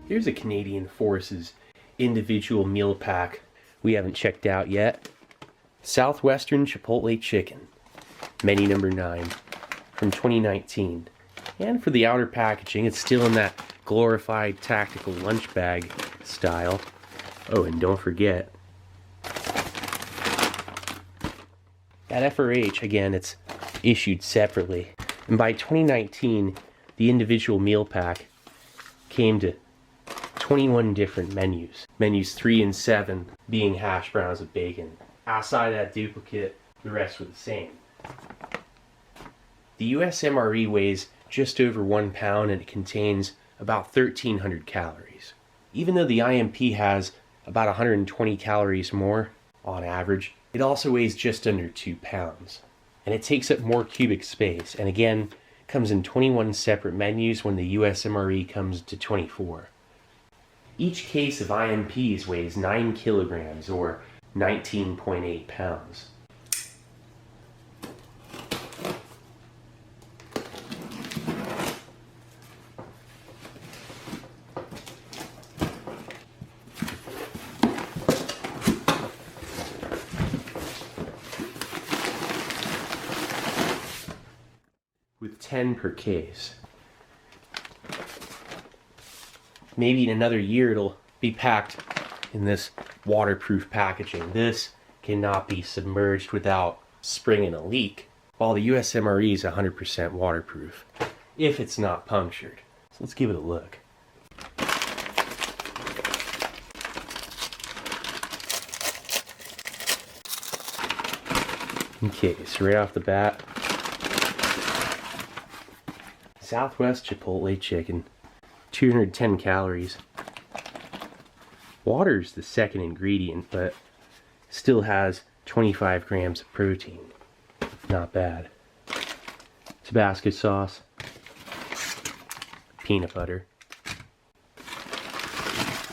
Here's a Canadian Forces individual meal pack we haven't checked out yet. Southwestern Chipotle chicken, menu number 9 from 2019. And for the outer packaging, it's still in that glorified tactical lunch bag style. Oh, and don't forget that FRH, again, it's issued separately. And by 2019, the individual meal pack came to 21 different menus. Menus 3 and 7 being hash browns with bacon. Outside that duplicate, the rest were the same. The US MRE weighs just over 1 pound and it contains about 1,300 calories. Even though the IMP has about 120 calories more on average, it also weighs just under 2 pounds. And it takes up more cubic space, and again, comes in 21 separate menus when the US MRE comes to 24. Each case of IMPs weighs 9 kilograms or 19.8 pounds. With 10 per case. Maybe in another year it'll be packed in this waterproof packaging. This cannot be submerged without springing a leak, while the US MRE is 100% waterproof, if it's not punctured. So let's give it a look. Okay, so right off the bat, Southwest Chipotle chicken, 210 calories. Water's the second ingredient, but still has 25 grams of protein. Not bad. Tabasco sauce, peanut butter.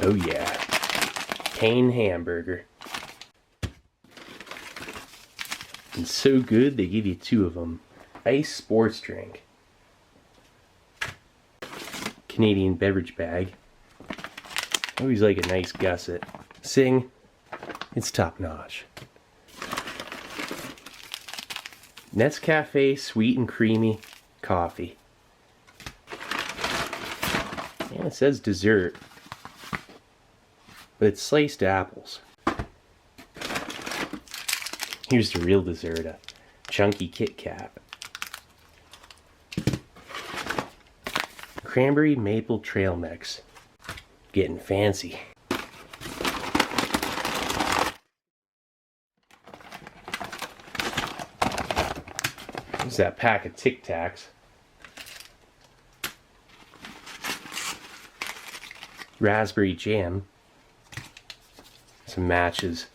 Oh yeah, Cane hamburger. And so good they give you 2 of them. Ice sports drink. Canadian beverage bag. Always like a nice gusset. Sing, it's top notch. Nescafe sweet and creamy coffee. And it says dessert, but it's sliced apples. Here's the real dessert, a chunky Kit Kat. Cranberry maple trail mix. Getting fancy. There's that pack of Tic Tacs. Raspberry jam. Some matches.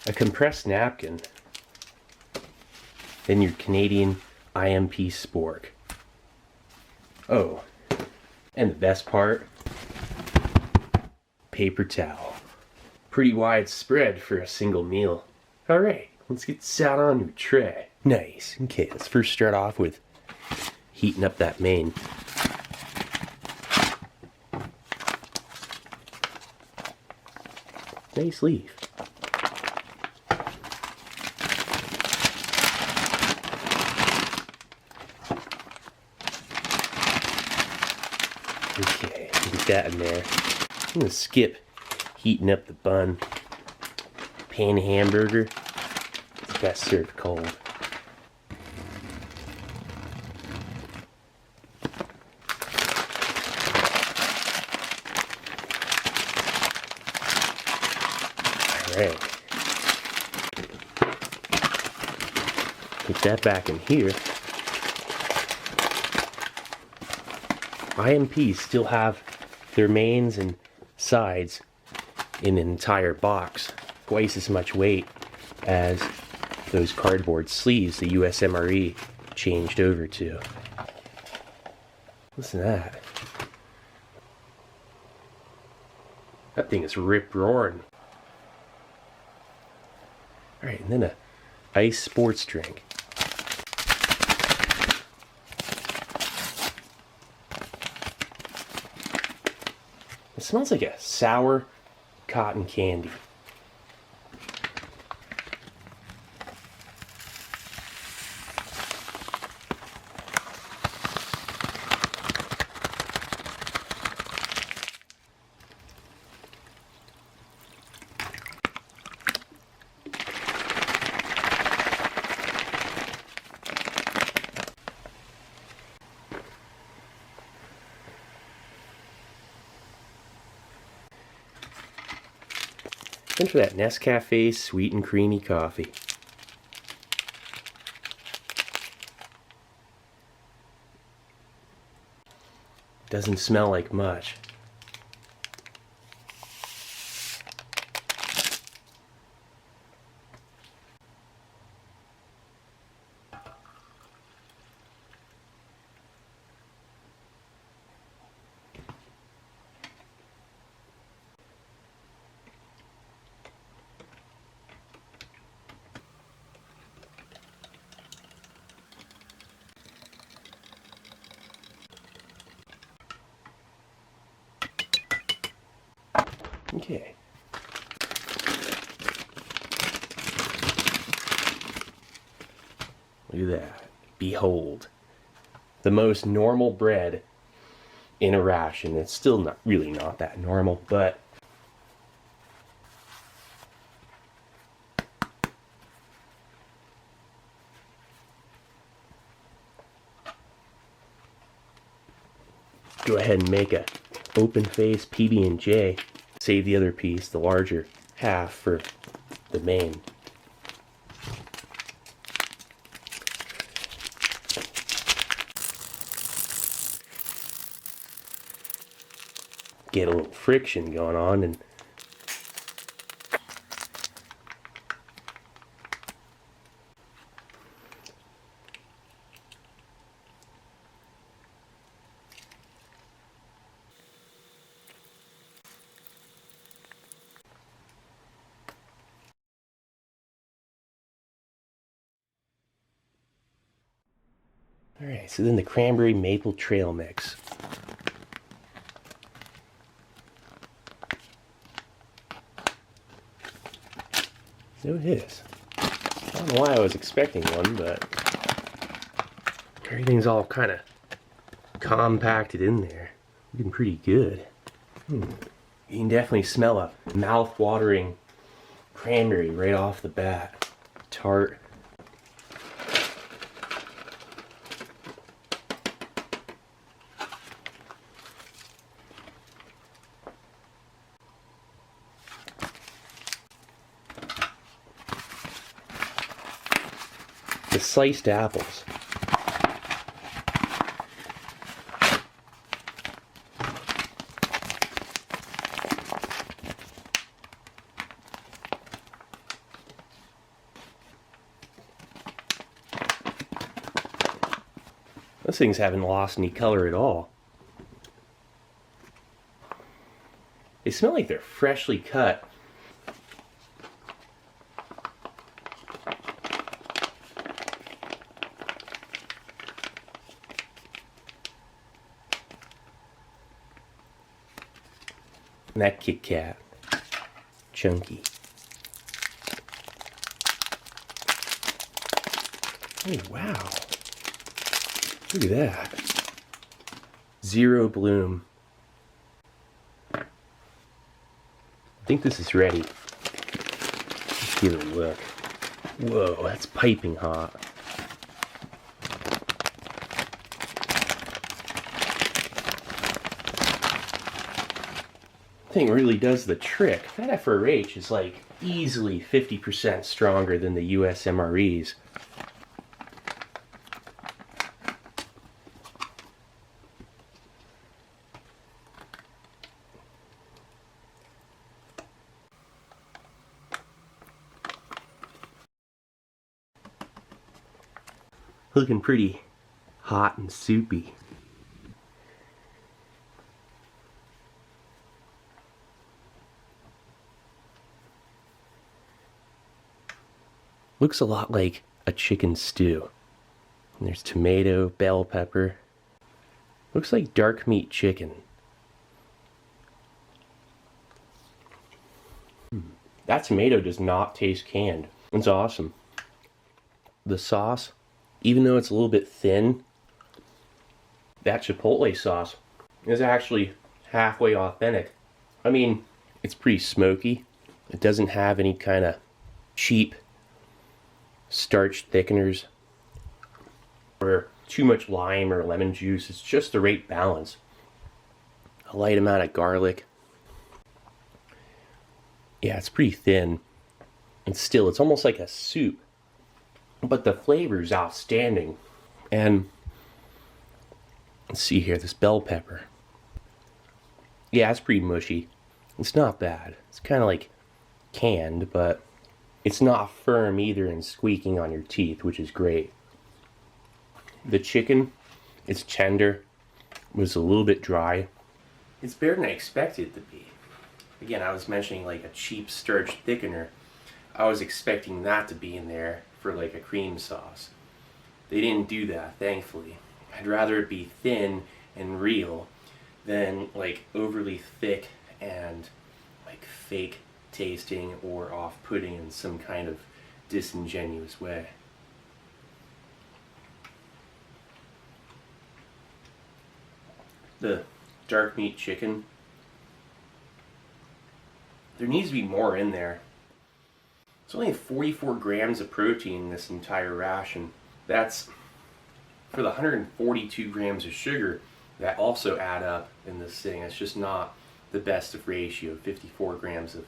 A compressed napkin. Then your Canadian IMP spork. Oh, and the best part, paper towel. Pretty widespread for a single meal. Alright, let's get this out on your tray. Nice. Okay, let's first start off with heating up that main. Nice leaf. Okay, get that in there. I'm gonna skip heating up the bun. Pan hamburger, it's best served cold. Alright. Put that back in here. IMPs still have their mains and sides in an entire box, twice as much weight as those cardboard sleeves the US MRE changed over to. Listen to that. That thing is rip roaring. Alright, and then a ice sports drink. It smells like a sour cotton candy. And for that Nescafe sweet and creamy coffee. Doesn't smell like much. Okay. Look at that. Behold. The most normal bread in a ration. It's still not really not that normal, but go ahead and make a open face PB&J. Save the other piece, the larger half, for the main. Get a little friction going on, and alright, so then the cranberry maple trail mix. There it is. I don't know why I was expecting one, but everything's all kind of compacted in there. Looking pretty good. You can definitely smell a mouth-watering cranberry right off the bat. Tart. The sliced apples. Those things haven't lost any color at all. They smell like they're freshly cut. And that Kit Kat. Chunky. Oh, wow. Look at that. Zero bloom. I think this is ready. Let's give it a look. Whoa, that's piping hot. Thing really does the trick. That FRH is like easily 50% stronger than the US MREs. Looking pretty hot and soupy. Looks a lot like a chicken stew. And there's tomato, bell pepper. Looks like dark meat chicken. That tomato does not taste canned. It's awesome. The sauce, even though it's a little bit thin, that Chipotle sauce is actually halfway authentic. I mean, it's pretty smoky. It doesn't have any kind of cheap starch thickeners or too much lime or lemon juice. It's just the right balance. A light amount of garlic. Yeah, it's pretty thin. And still, it's almost like a soup. But the flavor is outstanding. And let's see here, this bell pepper. Yeah, it's pretty mushy. It's not bad. It's kind of like canned, but it's not firm either and squeaking on your teeth, which is great. The chicken, it's tender, was a little bit dry. It's better than I expected it to be. Again, I was mentioning like a cheap starch thickener. I was expecting that to be in there for like a cream sauce. They didn't do that, thankfully. I'd rather it be thin and real than like overly thick and like fake tasting or off-putting in some kind of disingenuous way. The dark meat chicken, there needs to be more in there. It's only 44 grams of protein in this entire ration. That's for the 142 grams of sugar that also add up in this thing. It's just not the best of ratio, 54 grams of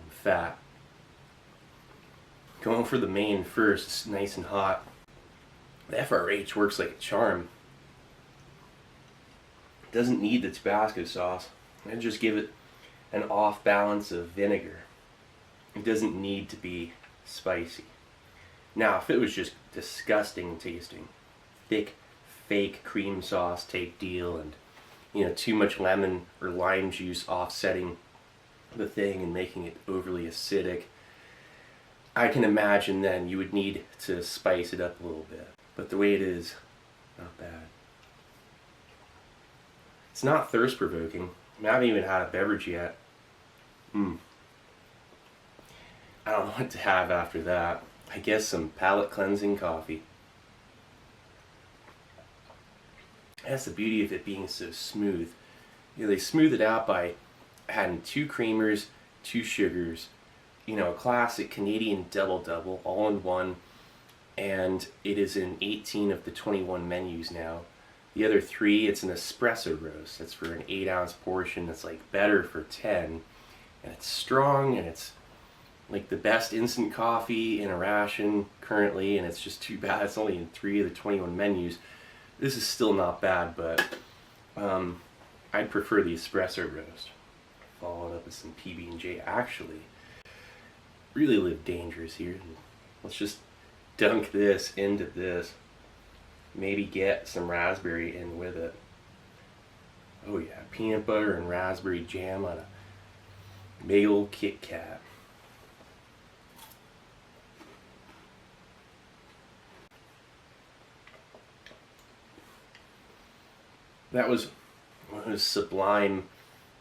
fat. Going for the main first, it's nice and hot. The FRH works like a charm. It doesn't need the Tabasco sauce. I just give it an off balance of vinegar. It doesn't need to be spicy. Now, if it was just disgusting tasting, thick, fake cream sauce type deal, and too much lemon or lime juice offsetting the thing and making it overly acidic, I can imagine then you would need to spice it up a little bit. But the way it is, not bad. It's not thirst provoking. I haven't even had a beverage yet. I don't know what to have after that. I guess some palate cleansing coffee. That's the beauty of it being so smooth. They smooth it out by adding 2 creamers, 2 sugars, a classic Canadian double-double, all in one, and it is in 18 of the 21 menus now. The other 3, it's an espresso roast. That's for an 8-ounce portion. That's like better for 10, and it's strong, and it's like the best instant coffee in a ration currently, and it's just too bad it's only in 3 of the 21 menus. This is still not bad, but I'd prefer the espresso roast. Followed up with some PB&J. Actually, really live dangerous here. Let's just dunk this into this. Maybe get some raspberry in with it. Oh yeah, peanut butter and raspberry jam on a big old Kit Kat. That was one of those sublime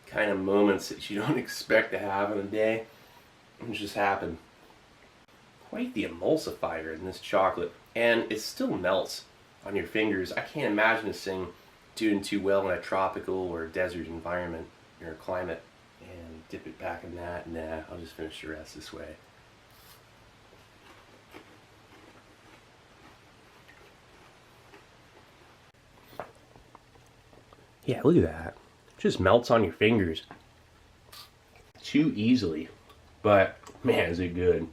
kind of moments that you don't expect to have in a day. It just happened. Quite the emulsifier in this chocolate, and it still melts on your fingers. I can't imagine this thing doing too well in a tropical or desert environment or climate. And dip it back in that. Nah, I'll just finish the rest this way. Yeah, look at that. It just melts on your fingers too easily. But man, is it good.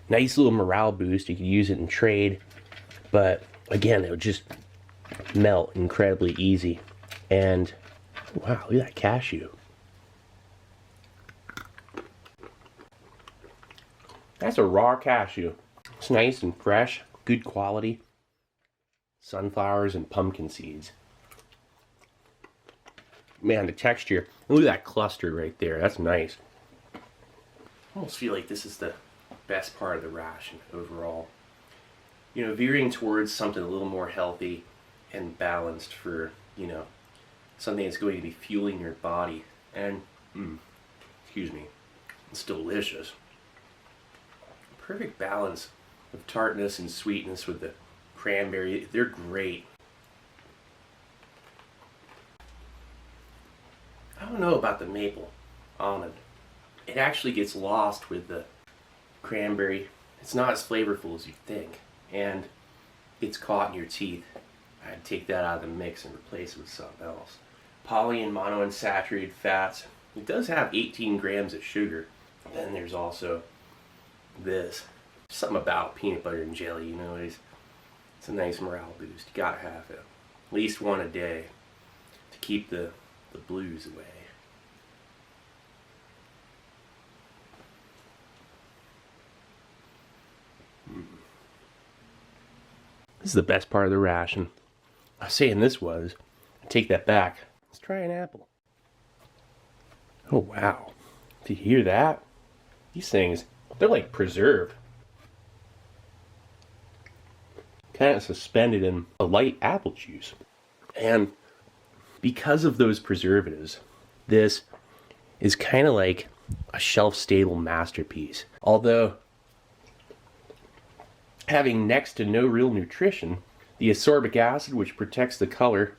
Nice little morale boost. You could use it in trade. But again, it would just melt incredibly easy. And wow, look at that cashew. That's a raw cashew. It's nice and fresh, good quality. Sunflowers and pumpkin seeds. Man, the texture. Look at that cluster right there. That's nice. I almost feel like this is the best part of the ration overall. Veering towards something a little more healthy and balanced for, something that's going to be fueling your body. And, excuse me, It's delicious. Perfect balance of tartness and sweetness with the cranberry. They're great. I don't know about the maple almond. It actually gets lost with the cranberry. It's not as flavorful as you think, and it's caught in your teeth. I'd take that out of the mix and replace it with something else. Poly and monounsaturated fats. It does have 18 grams of sugar. Then there's also this. Something about peanut butter and jelly, you know, it's a nice morale boost. You gotta have it. At least one a day to keep the blues away. This is the best part of the ration. I was saying this was. I take that back. Let's try an apple. Oh wow. Do you hear that? These things, they're like preserved. Kind of suspended in a light apple juice. And because of those preservatives, this is kind of like a shelf-stable masterpiece. Although having next to no real nutrition, the ascorbic acid, which protects the color,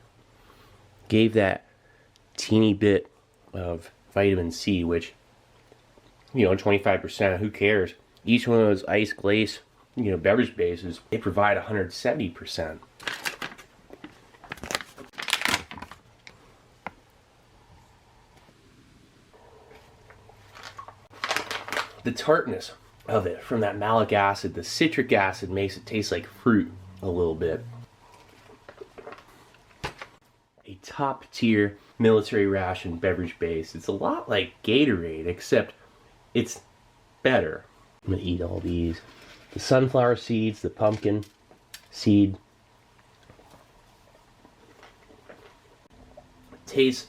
gave that teeny bit of vitamin C, which, 25%, who cares? Each one of those ice glaze, beverage bases, they provide 170%. The tartness of it from that malic acid, the citric acid makes it taste like fruit a little bit. A top tier military ration beverage base. It's a lot like Gatorade, except it's better. I'm gonna eat all these. The sunflower seeds, the pumpkin seed. It tastes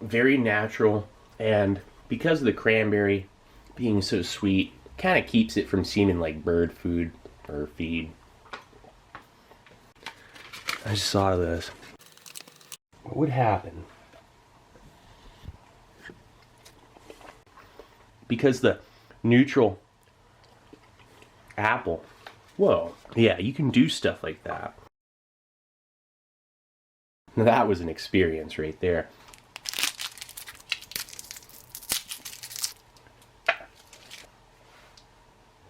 very natural, and because of the cranberry being so sweet, kind of keeps it from seeming like bird food or feed. I just saw this. What would happen? Because the neutral apple, whoa, yeah, you can do stuff like that. Now that was an experience right there.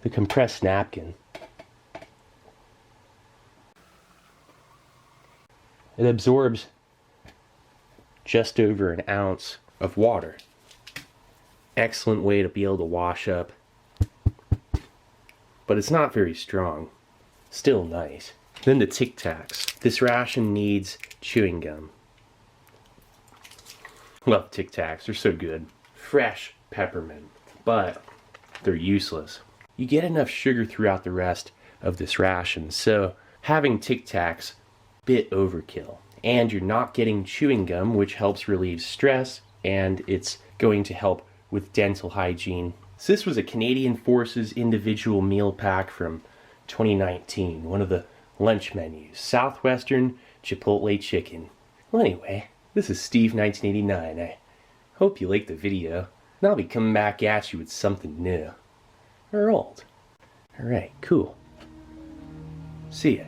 The compressed napkin. It absorbs just over an ounce of water. Excellent way to be able to wash up. But it's not very strong. Still nice. Then the Tic Tacs. This ration needs chewing gum. Love Tic Tacs, they're so good. Fresh peppermint, but they're useless. You get enough sugar throughout the rest of this ration, so having Tic Tacs, bit overkill. And you're not getting chewing gum, which helps relieve stress, and it's going to help with dental hygiene. So this was a Canadian Forces individual meal pack from 2019, one of the lunch menus. Southwestern Chipotle chicken. Well anyway, this is Steve 1989. I hope you liked the video, and I'll be coming back at you with something new. Or old. Alright, cool. See ya.